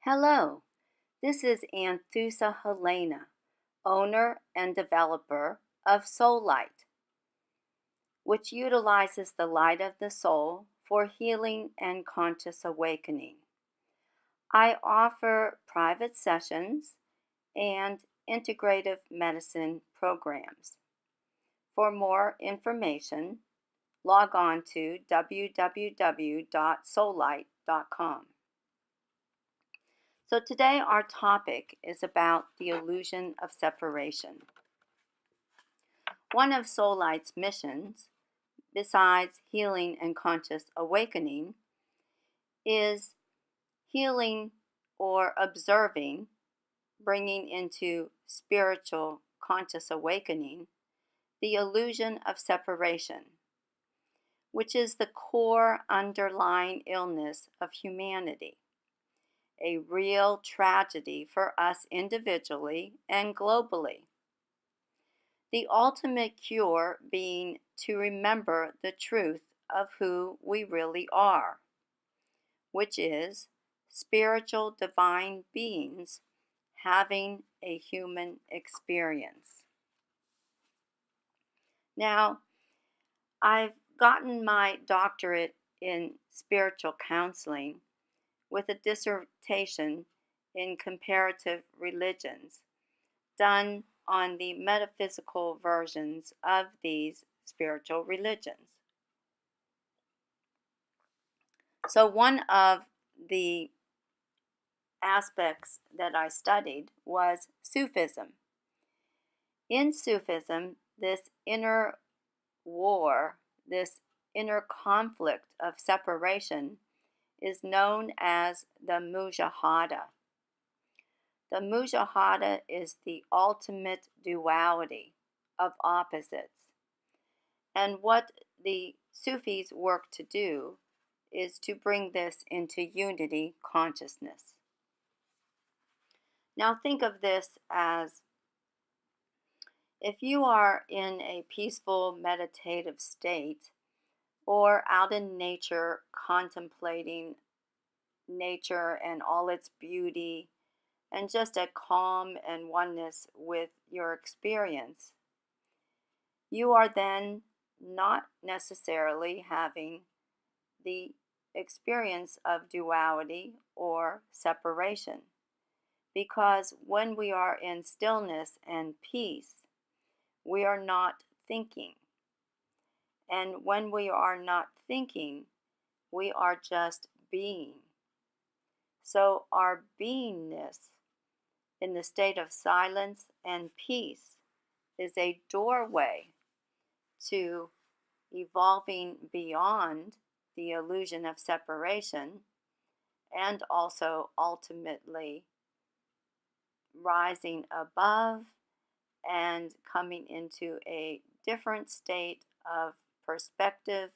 Hello, this is Anthusa Helena, owner and developer of Sollite, which utilizes the light of the soul for healing and conscious awakening. I offer private sessions and integrative medicine programs. For more information, log on to www.sollite.com. So today our topic is about the illusion of separation. One of Sollite's missions, besides healing and conscious awakening, is healing or observing, bringing into spiritual conscious awakening, the illusion of separation, which is the core underlying illness of humanity. A real tragedy for us individually and globally. The ultimate cure being to remember the truth of who we really are, which is spiritual divine beings having a human experience. Now, I've gotten my doctorate in spiritual counseling with a dissertation in comparative religions done on the metaphysical versions of these spiritual religions. So one of the aspects that I studied was Sufism. In Sufism, this inner war, this inner conflict of separation is known as the Mujahada. The Mujahada is the ultimate duality of opposites. And what the Sufis work to do is to bring this into unity consciousness. Now think of this as if you are in a peaceful meditative state or out in nature contemplating nature and all its beauty and just at calm and oneness with your experience, you are then not necessarily having the experience of duality or separation. Because when we are in stillness and peace, we are not thinking. And when we are not thinking, we are just being. So our beingness in the state of silence and peace is a doorway to evolving beyond the illusion of separation and also ultimately rising above and coming into a different state of perspective,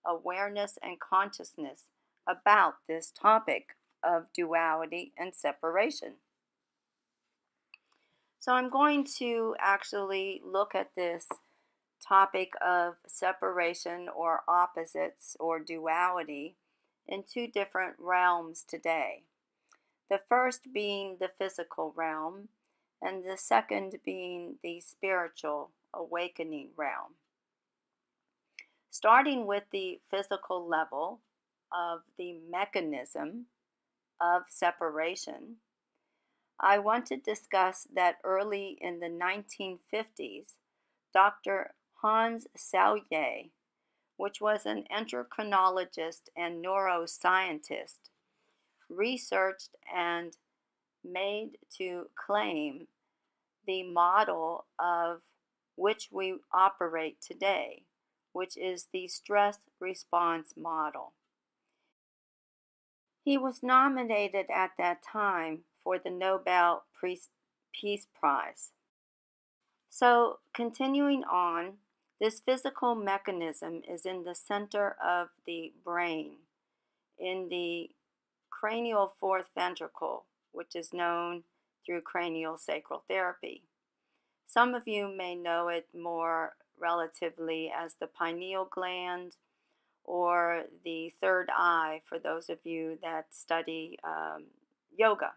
awareness, and consciousness about this topic of duality and separation. So I'm going to actually look at this topic of separation or opposites or duality in two different realms today. The first being the physical realm, and the second being the spiritual awakening realm. Starting with the physical level of the mechanism of separation, I want to discuss that early in the 1950s, Dr. Hans Selye, which was an endocrinologist and neuroscientist, researched and made to claim the model of which we operate today, which is the stress response model. He was nominated at that time for the Nobel Peace Prize. So, continuing on, this physical mechanism is in the center of the brain, in the cranial fourth ventricle, which is known through cranial sacral therapy. Some of you may know it more relatively as the pineal gland or the third eye for those of you that study yoga,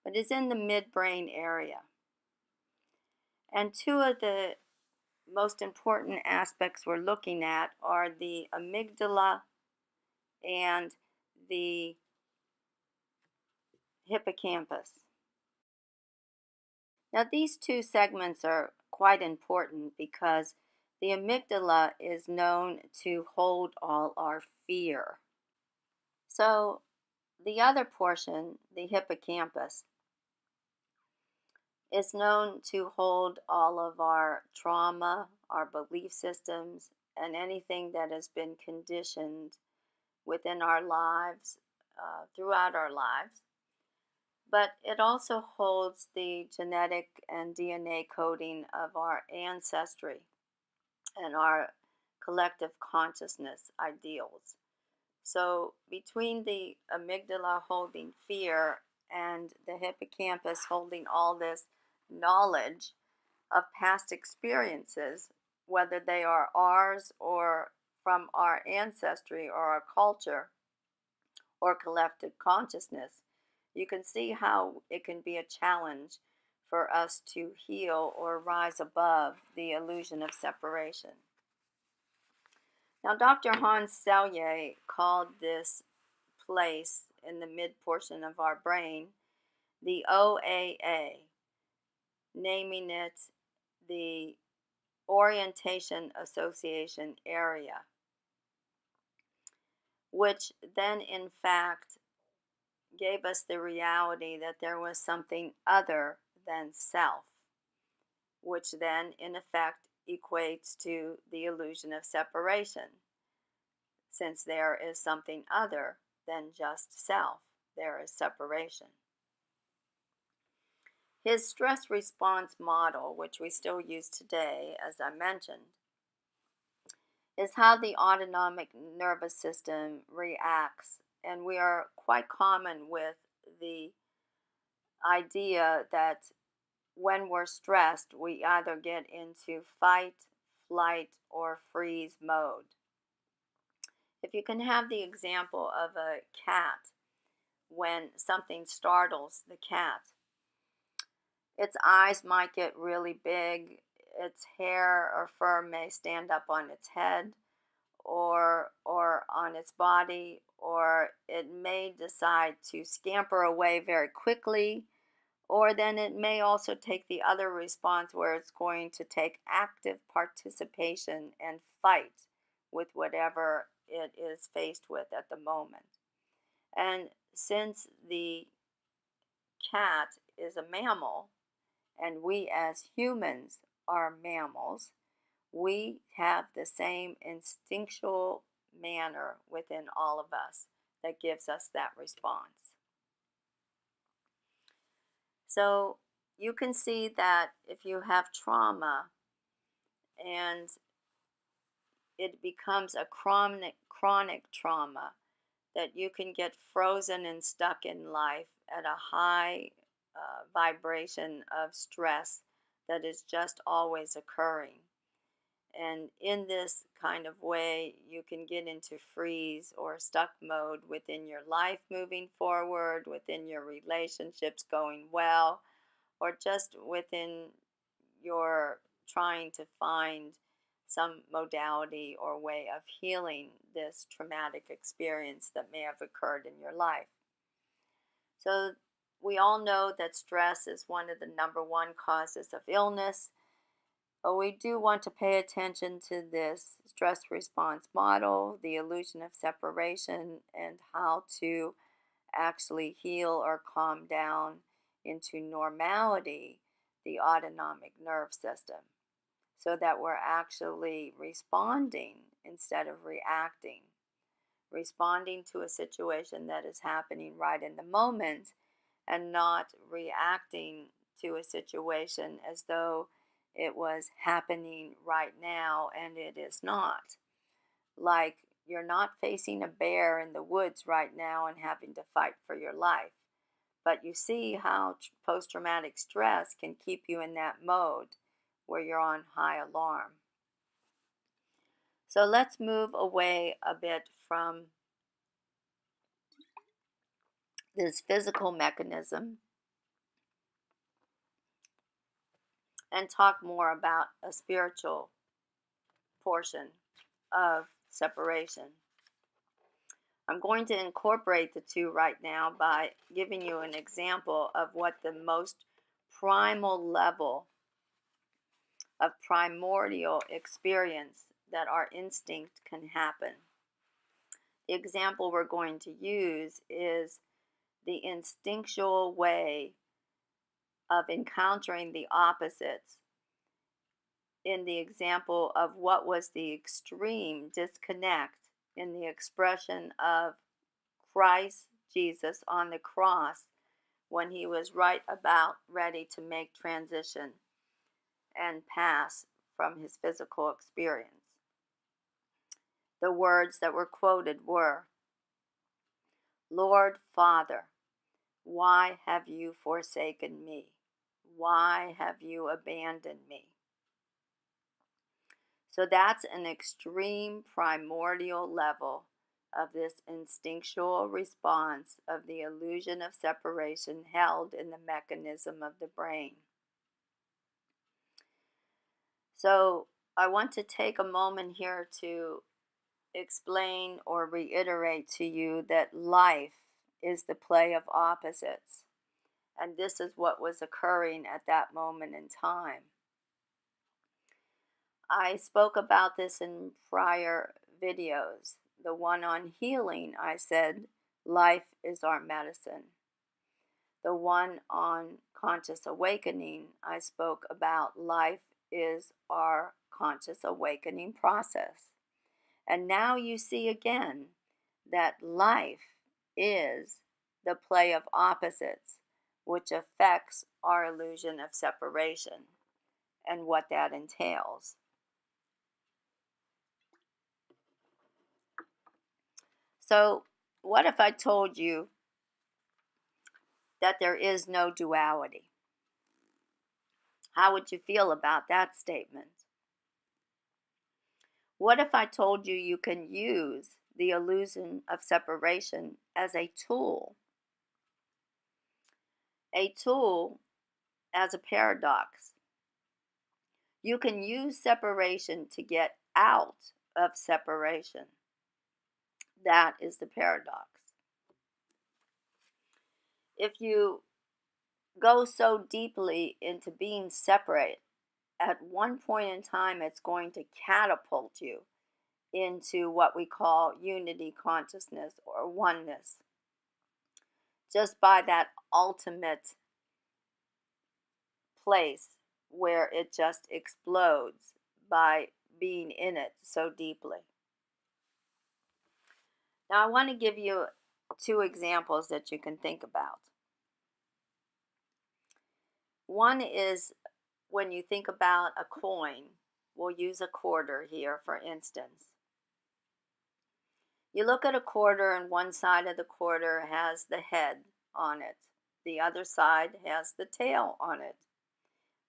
but it's in the midbrain area. And two of the most important aspects we're looking at are the amygdala and the hippocampus. Now, these two segments are quite important because the amygdala is known to hold all our fear. So, the other portion, the hippocampus, is known to hold all of our trauma, our belief systems, and anything that has been conditioned within our lives, throughout our lives. But it also holds the genetic and DNA coding of our ancestry and our collective consciousness ideals. So, between the amygdala holding fear and the hippocampus holding all this knowledge of past experiences, whether they are ours or from our ancestry or our culture or collective consciousness, you can see how it can be a challenge for us to heal or rise above the illusion of separation. Now, Dr. Hans Selye called this place in the mid portion of our brain the OAA, naming it the Orientation Association Area, which then in fact gave us the reality that there was something other than self, which then in effect equates to the illusion of separation, since there is something other than just self, there is separation. His stress response model, which we still use today, as I mentioned, is how the autonomic nervous system reacts. And we are quite common with the idea that when we're stressed, we either get into fight, flight, or freeze mode. If you can have the example of a cat, when something startles the cat, its eyes might get really big, its hair or fur may stand up on its head or on its body, or it may decide to scamper away very quickly, or then it may also take the other response where it's going to take active participation and fight with whatever it is faced with at the moment. And since the cat is a mammal, and we as humans are mammals, we have the same instinctual manner within all of us that gives us that response. So you can see that if you have trauma and it becomes a chronic trauma, that you can get frozen and stuck in life at a high vibration of stress that is just always occurring. And in this kind of way, you can get into freeze or stuck mode within your life moving forward, within your relationships going well, or just within your trying to find some modality or way of healing this traumatic experience that may have occurred in your life. So, we all know that stress is one of the number one causes of illness. But we do want to pay attention to this stress response model, the illusion of separation, and how to actually heal or calm down into normality the autonomic nerve system, so that we're actually responding instead of reacting. Responding to a situation that is happening right in the moment and not reacting to a situation as though it was happening right now and it is not. Like you're not facing a bear in the woods right now and having to fight for your life. But you see how post traumatic stress can keep you in that mode where you're on high alarm. So let's move away a bit from this physical mechanism and talk more about a spiritual portion of separation. I'm going to incorporate the two right now by giving you an example of what the most primal level of primordial experience that our instinct can happen. The example we're going to use is the instinctual way of encountering the opposites in the example of what was the extreme disconnect in the expression of Christ Jesus on the cross when he was right about ready to make transition and pass from his physical experience. The words that were quoted were, "Lord Father, why have you forsaken me? Why have you abandoned me?" So that's an extreme primordial level of this instinctual response of the illusion of separation held in the mechanism of the brain. So I want to take a moment here to explain or reiterate to you that life is the play of opposites. And this is what was occurring at that moment in time. I spoke about this in prior videos. The one on healing, I said, life is our medicine. The one on conscious awakening, I spoke about life is our conscious awakening process. And now you see again that life is the play of opposites, which affects our illusion of separation and what that entails. So, what if I told you that there is no duality? How would you feel about that statement? What if I told you you can use the illusion of separation as a tool? A tool as a paradox. You can use separation to get out of separation. That is the paradox. If you go so deeply into being separate, at one point in time, it's going to catapult you into what we call unity consciousness or oneness. Just by that ultimate place where it just explodes by being in it so deeply. Now, I want to give you two examples that you can think about. One is when you think about a coin. We'll use a quarter here, for instance. You look at a quarter, and one side of the quarter has the head on it. The other side has the tail on it.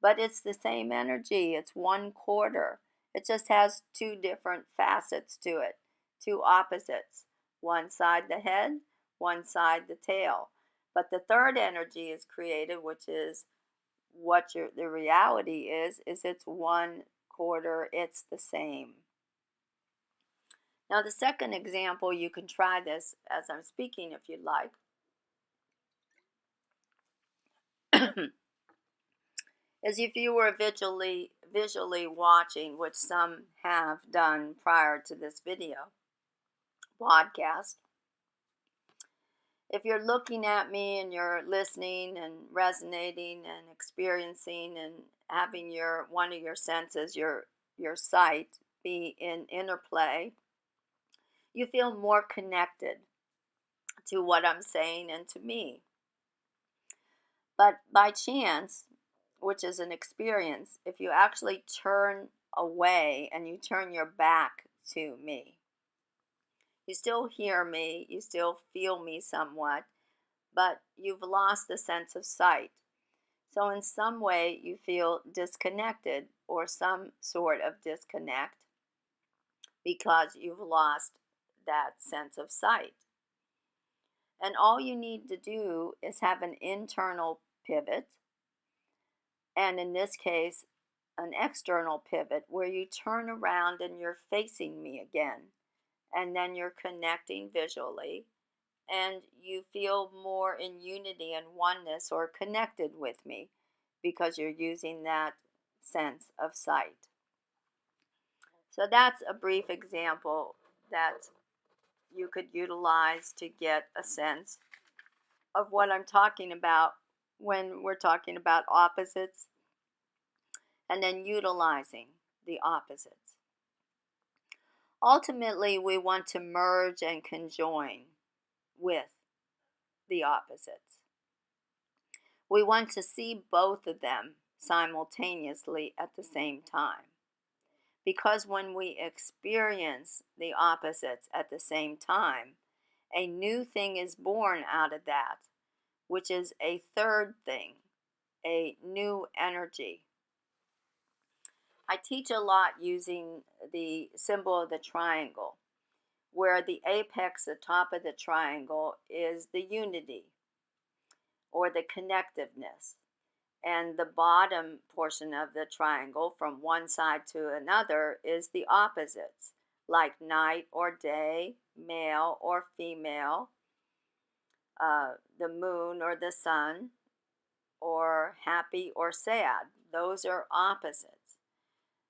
But it's the same energy. It's one quarter. It just has two different facets to it, two opposites. One side the head, one side the tail. But the third energy is created, which is what the reality is it's one quarter, it's the same. Now, the second example, you can try this as I'm speaking if you'd like. As if you were visually watching, which some have done prior to this video podcast. If you're looking at me and you're listening and resonating and experiencing and having one of your senses, your sight, be in interplay, you feel more connected to what I'm saying and to me. But by chance, which is an experience, if you actually turn away and you turn your back to me, you still hear me, you still feel me somewhat, but you've lost the sense of sight. So in some way you feel disconnected or some sort of disconnect because you've lost that sense of sight. And all you need to do is have an internal pivot, and in this case, an external pivot where you turn around and you're facing me again. And then you're connecting visually, and you feel more in unity and oneness or connected with me because you're using that sense of sight. So that's a brief example that you could utilize to get a sense of what I'm talking about when we're talking about opposites, and then utilizing the opposites. Ultimately, we want to merge and conjoin with the opposites. We want to see both of them simultaneously at the same time. Because when we experience the opposites at the same time, a new thing is born out of that, which is a third thing, a new energy. I teach a lot using the symbol of the triangle, where the apex, the top of the triangle, is the unity or the connectiveness. And the bottom portion of the triangle from one side to another is the opposites, like night or day, male or female, the moon or the sun, or happy or sad. Those are opposites.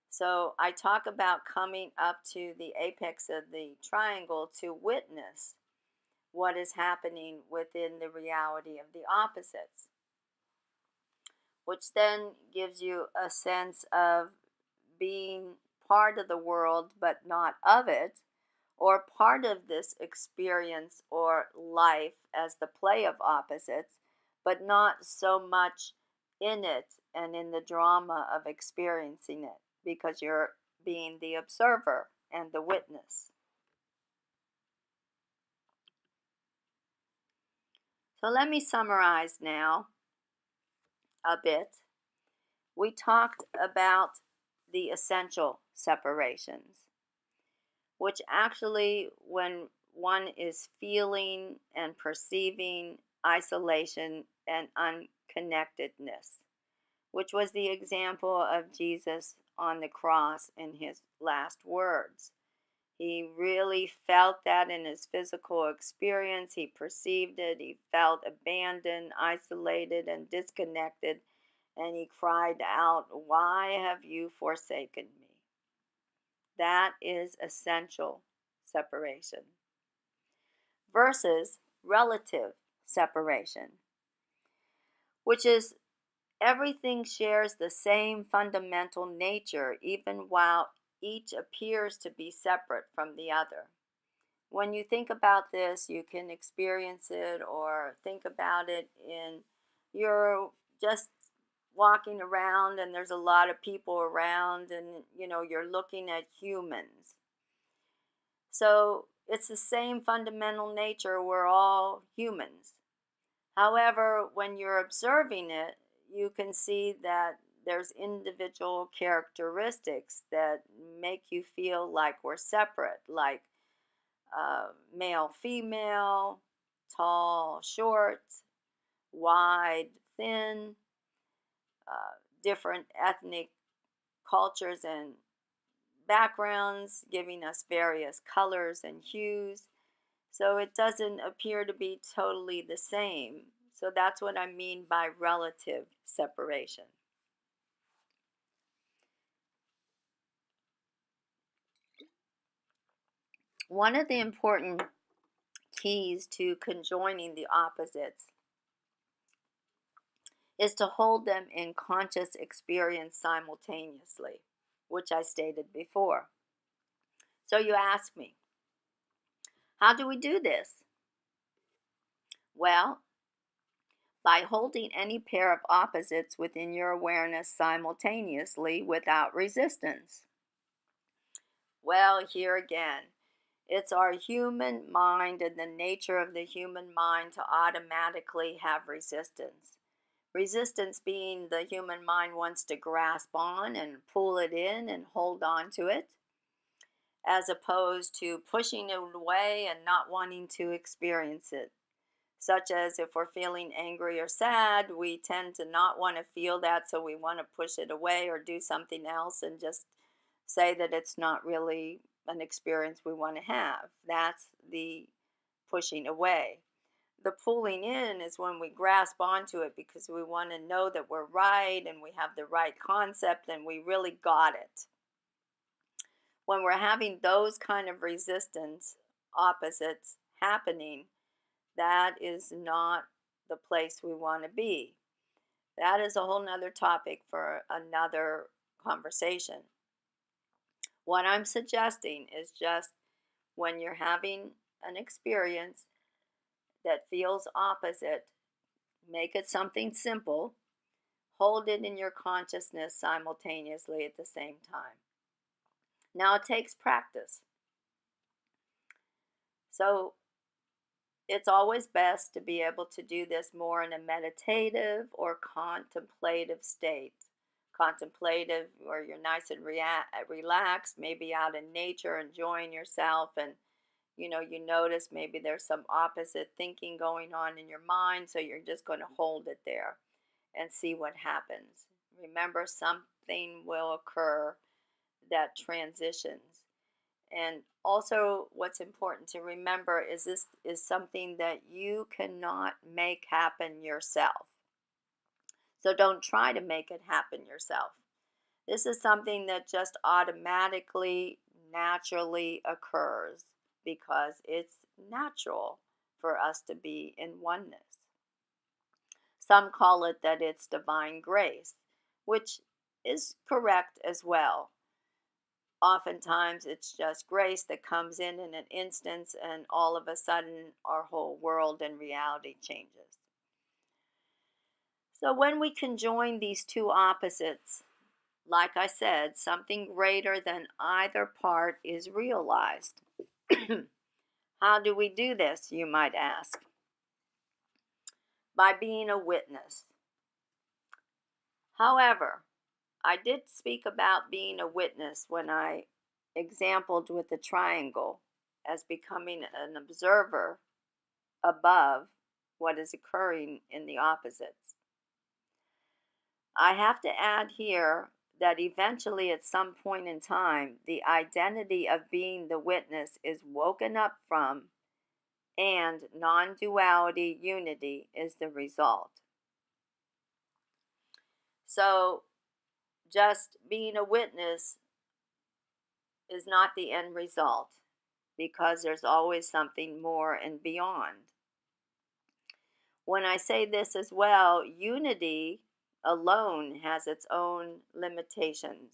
So I talk about coming up to the apex of the triangle to witness what is happening within the reality of the opposites, which then gives you a sense of being part of the world but not of it, or part of this experience or life as the play of opposites, but not so much in it and in the drama of experiencing it, because you're being the observer and the witness. So let me summarize now a bit. We talked about the essential separations, which actually, when one is feeling and perceiving isolation and unconnectedness, which was the example of Jesus on the cross in his last words. He really felt that in his physical experience. He perceived it. He felt abandoned, isolated, and disconnected. And he cried out, "Why have you forsaken me?" That is essential separation. Versus relative separation, which is everything shares the same fundamental nature, even while each appears to be separate from the other. When you think about this, you can experience it or think about it in you're just walking around and there's a lot of people around, and you're looking at humans. So it's the same fundamental nature. We're all humans. However, when you're observing it, you can see that there's individual characteristics that make you feel like we're separate, like male, female, tall, short, wide, thin, different ethnic cultures and backgrounds, giving us various colors and hues. So it doesn't appear to be totally the same. So that's what I mean by relative separation. One of the important keys to conjoining the opposites is to hold them in conscious experience simultaneously, which I stated before. So you ask me, how do we do this? Well, by holding any pair of opposites within your awareness simultaneously without resistance. Well, here again, it's our human mind and the nature of the human mind to automatically have resistance. Resistance being the human mind wants to grasp on and pull it in and hold on to it, as opposed to pushing it away and not wanting to experience it. such as if we're feeling angry or sad, we tend to not want to feel that, so we want to push it away or do something else and just say that it's not really an experience we want to have. That's the pushing away. The pulling in is when we grasp onto it because we want to know that we're right and we have the right concept and we really got it. When we're having those kind of resistance opposites happening, that is not the place we want to be. That is a whole nother topic for another conversation. What I'm suggesting is just when you're having an experience that feels opposite, make it something simple, hold it in your consciousness simultaneously at the same time. Now, it takes practice. So, it's always best to be able to do this more in a meditative or contemplative state. Contemplative, where you're nice and relaxed, maybe out in nature, enjoying yourself, and you notice maybe there's some opposite thinking going on in your mind, so you're just going to hold it there and see what happens. Remember, something will occur that transitions. And also, what's important to remember is this is something that you cannot make happen yourself. So don't try to make it happen yourself. This is something that just automatically, naturally occurs because it's natural for us to be in oneness. Some call it that it's divine grace, which is correct as well. Oftentimes it's just grace that comes in an instance, and all of a sudden our whole world and reality changes. So when we conjoin these two opposites, like I said, something greater than either part is realized. How do we do this, you might ask? By being a witness. However, I did speak about being a witness when I exampled with the triangle as becoming an observer above what is occurring in the opposites. I have to add here that eventually, at some point in time, the identity of being the witness is woken up from, and non duality unity is the result. So, just being a witness is not the end result, because there's always something more and beyond. When I say this as well, unity alone has its own limitations.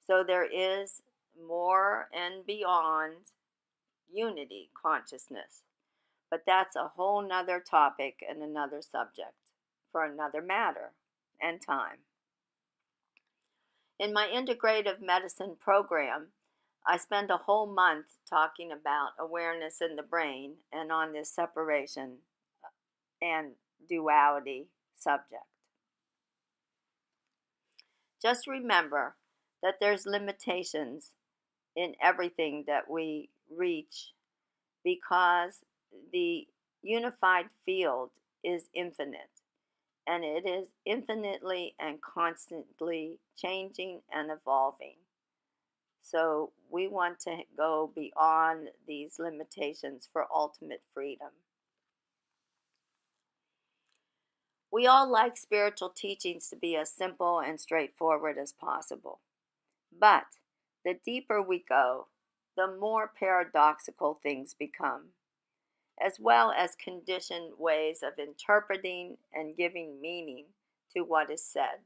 So there is more and beyond unity consciousness. But that's a whole nother topic and another subject for another matter and time. In my integrative medicine program, I spend a whole month talking about awareness in the brain and on this separation and duality subject. Just remember that there's limitations in everything that we reach because the unified field is infinite, and it is infinitely and constantly changing and evolving. So we want to go beyond these limitations for ultimate freedom. We all like spiritual teachings to be as simple and straightforward as possible. But the deeper we go, the more paradoxical things become, as well as conditioned ways of interpreting and giving meaning to what is said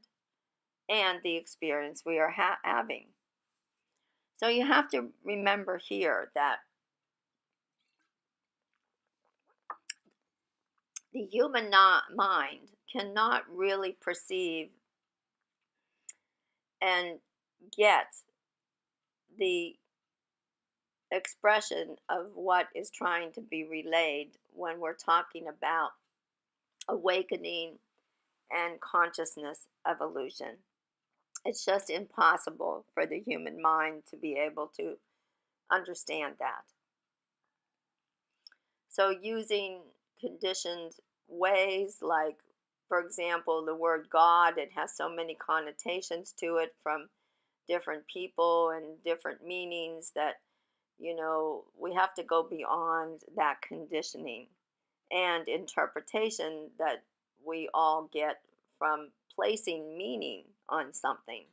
and the experience we are having. So you have to remember here that the human mind cannot really perceive and get the expression of what is trying to be relayed when we're talking about awakening and consciousness evolution. It's just impossible for the human mind to be able to understand that. So using conditioned ways, like, for example, the word God. It has so many connotations to it from different people and different meanings that, we have to go beyond that conditioning and interpretation that we all get from placing meaning on something.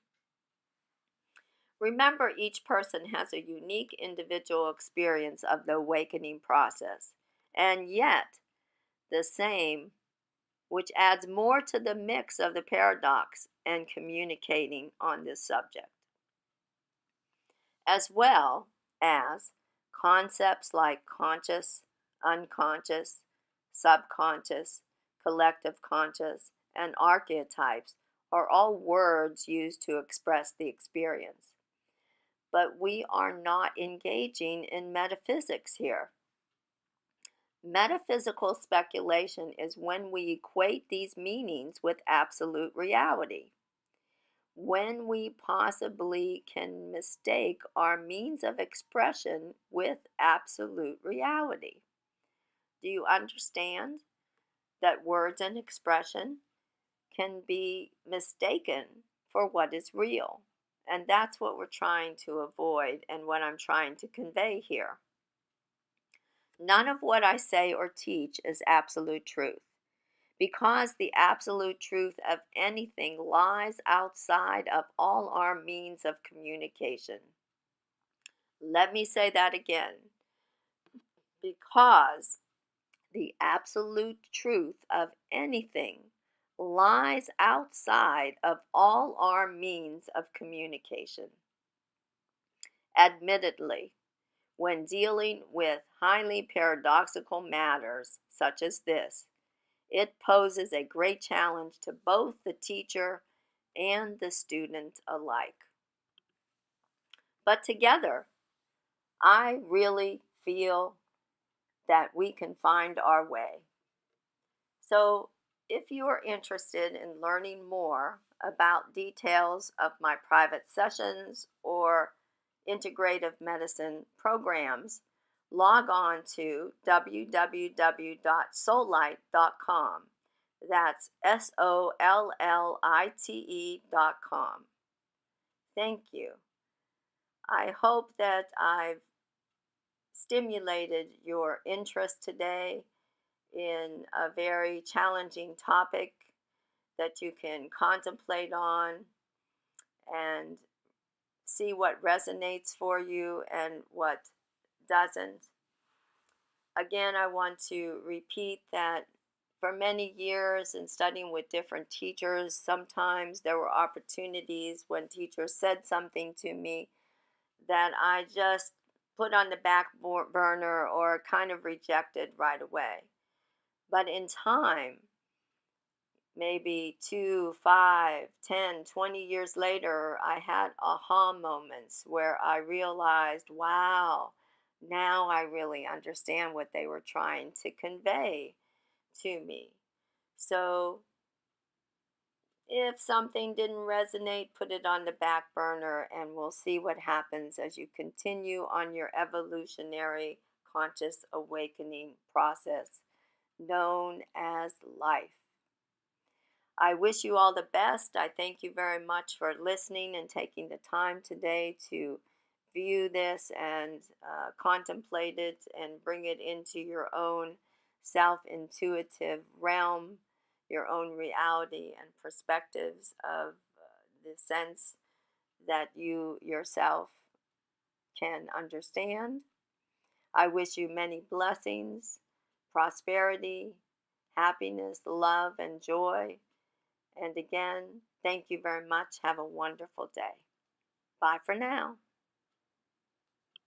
Remember, each person has a unique individual experience of the awakening process, and yet the same, which adds more to the mix of the paradox and communicating on this subject, as well as concepts like conscious, unconscious, subconscious, collective conscious, and archetypes are all words used to express the experience. But we are not engaging in metaphysics here. Metaphysical speculation is when we equate these meanings with absolute reality, when we possibly can mistake our means of expression with absolute reality. Do you understand that words and expression can be mistaken for what is real? And that's what we're trying to avoid and what I'm trying to convey here. None of what I say or teach is absolute truth, because the absolute truth of anything lies outside of all our means of communication. Let me say that again. Because the absolute truth of anything lies outside of all our means of communication. Admittedly, when dealing with highly paradoxical matters such as this, it poses a great challenge to both the teacher and the student alike. But together, I really feel that we can find our way. So, if you are interested in learning more about details of my private sessions or integrative medicine programs, log on to www.sollite.com. That's SOLLITE.com. Thank you. I hope that I've stimulated your interest today in a very challenging topic that you can contemplate on and see what resonates for you and what doesn't. Again, I want to repeat that for many years in studying with different teachers, sometimes there were opportunities when teachers said something to me that I just put on the back burner or kind of rejected right away. But in time, maybe 2, 5, 10, 20 years later, I had aha moments where I realized, wow, now I really understand what they were trying to convey to me. So if something didn't resonate, put it on the back burner and we'll see what happens as you continue on your evolutionary conscious awakening process known as life. I wish you all the best. I thank you very much for listening and taking the time today to view this and contemplate it and bring it into your own self-intuitive realm, your own reality and perspectives of the sense that you yourself can understand. I wish you many blessings, prosperity, happiness, love, and joy. And again, thank you very much. Have a wonderful day. Bye for now.